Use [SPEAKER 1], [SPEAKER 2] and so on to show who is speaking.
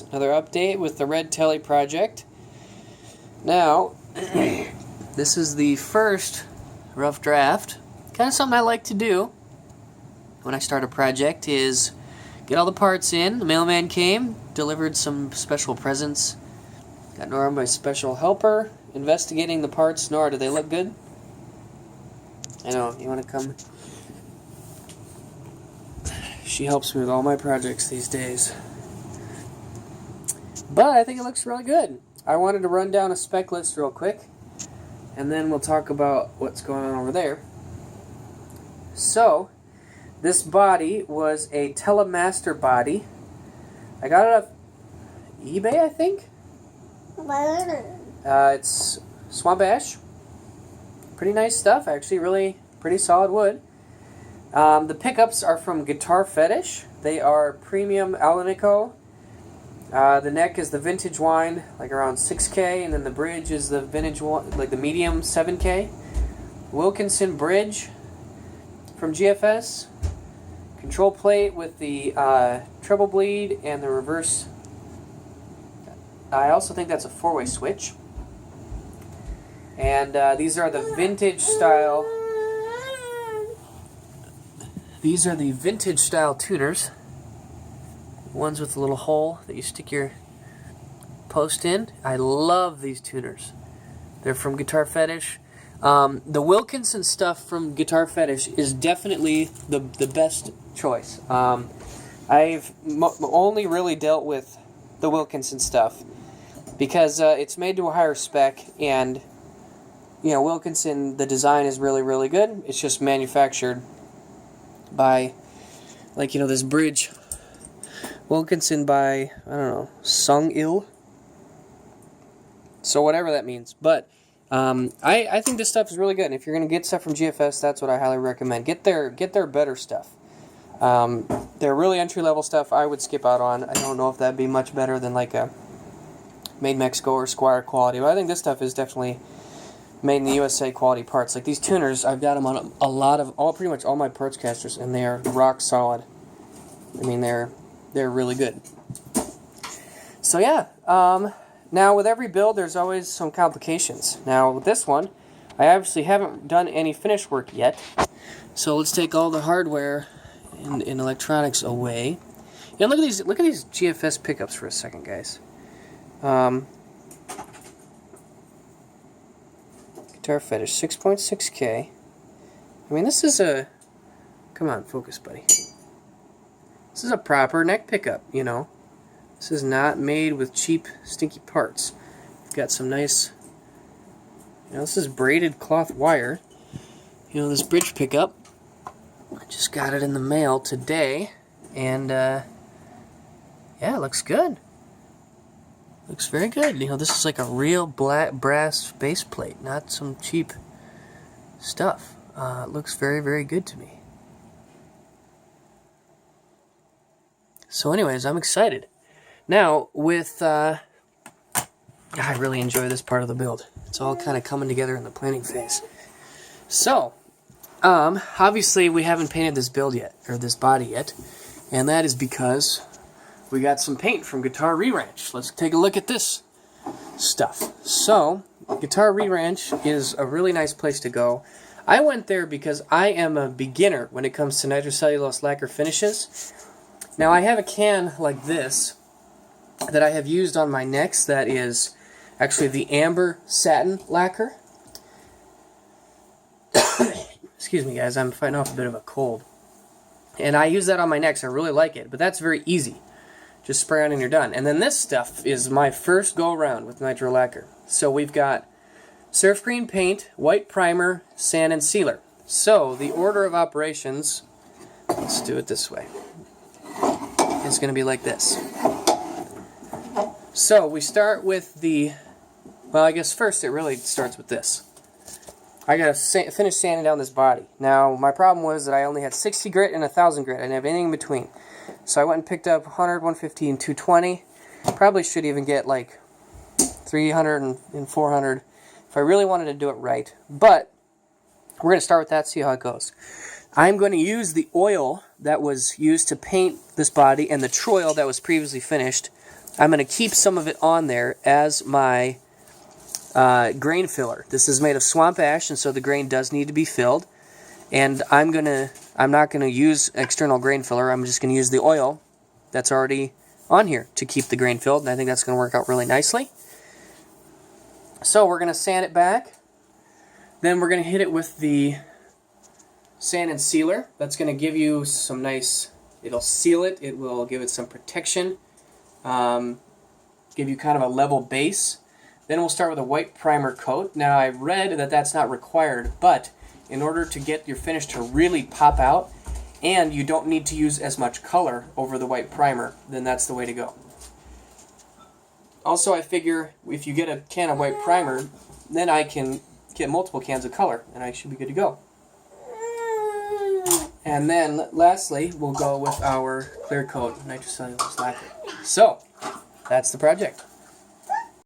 [SPEAKER 1] Another update with the Red Telly project. Now, this is the first rough draft. Kind of something I like to do when I start a project is get all the parts in. The mailman came, delivered some special presents. Got Nora, my special helper, investigating the parts. Nora, do they look good? I know, you want to come? She helps me with all my projects these days. But I think it looks really good. I wanted to run down a spec list real quick, and then we'll talk about what's going on over there. So, this body was a Telemaster body. I got it off eBay, I think. It's Swamp Ash. Pretty nice stuff, actually. Really pretty solid wood. The pickups are from Guitar Fetish. They are premium Alnico. The neck is the vintage wine, like around 6K, and then the bridge is the vintage one, like the medium 7K. Wilkinson bridge from GFS. Control plate with the treble bleed and the reverse. I also think that's a 4-way switch. And these are the vintage style. These are the vintage style tuners. Ones with a little hole that you stick your post in. I love these tuners. They're from Guitar Fetish. The Wilkinson stuff from Guitar Fetish is definitely the best choice. I've only really dealt with the Wilkinson stuff because it's made to a higher spec, and you know, Wilkinson, the design is really, really good. It's just manufactured by, like, you know, this bridge. Wilkinson by, I don't know, Sung Il. So whatever that means. But I think this stuff is really good. And if you're going to get stuff from GFS, that's what I highly recommend. Get their better stuff. Their really entry-level stuff I would skip out on. I don't know if that'd be much better than like a Made Mexico or Squire quality. But I think this stuff is definitely made in the USA quality parts. Like these tuners, I've got them on a lot of, pretty much all my parts casters, and they are rock solid. I mean, they're really good. So yeah, now with every build there's always some complications. Now with this one, I obviously haven't done any finish work yet. So let's take all the hardware and electronics away. Yeah, look at these GFS pickups for a second, guys. Guitar Fetish 6.6K. I mean, this is a, come on, focus, buddy. This is a proper neck pickup, you know. This is not made with cheap, stinky parts. Got some nice, you know, this is braided cloth wire. You know, this bridge pickup, I just got it in the mail today, and yeah, it looks good. Looks very good. You know, this is like a real black brass base plate, not some cheap stuff. It looks very, very good to me. So anyways, I'm excited. Now, with, I really enjoy this part of the build. It's all kind of coming together in the planning phase. So, obviously we haven't painted this build yet, or this body yet, and that is because we got some paint from Guitar ReRanch. Let's take a look at this stuff. So, Guitar ReRanch is a really nice place to go. I went there because I am a beginner when it comes to nitrocellulose lacquer finishes. Now, I have a can like this that I have used on my necks that is actually the amber satin lacquer. Excuse me, guys, I'm fighting off a bit of a cold. And I use that on my necks. I really like it, but that's very easy. Just spray on and you're done. And then this stuff is my first go-around with nitro lacquer. So we've got surf green paint, white primer, sand, and sealer. So the order of operations, let's do it this way. It's going to be like this. So we start with the, well, I guess first it really starts with this. I got to finish sanding down this body. Now, my problem was that I only had 60 grit and 1,000 grit. I didn't have anything in between. So I went and picked up 100, 150, and 220. Probably should even get like 300 and 400 if I really wanted to do it right. But we're going to start with that, see how it goes. I'm going to use the oil that was used to paint this body and the troil that was previously finished, I'm going to keep some of it on there as my grain filler. This is made of swamp ash, and so the grain does need to be filled. And I'm not going to use external grain filler. I'm just going to use the oil that's already on here to keep the grain filled, and I think that's going to work out really nicely. So we're going to sand it back. Then we're going to hit it with the sand and sealer. That's going to give you some nice, it'll seal it, it will give it some protection, give you kind of a level base. Then we'll start with a white primer coat. Now I read that that's not required, but in order to get your finish to really pop out, and you don't need to use as much color over the white primer, then that's the way to go. Also, I figure if you get a can of white primer, then I can get multiple cans of color, and I should be good to go. And then, lastly, we'll go with our clear coat nitrocellulose lacquer. So, that's the project.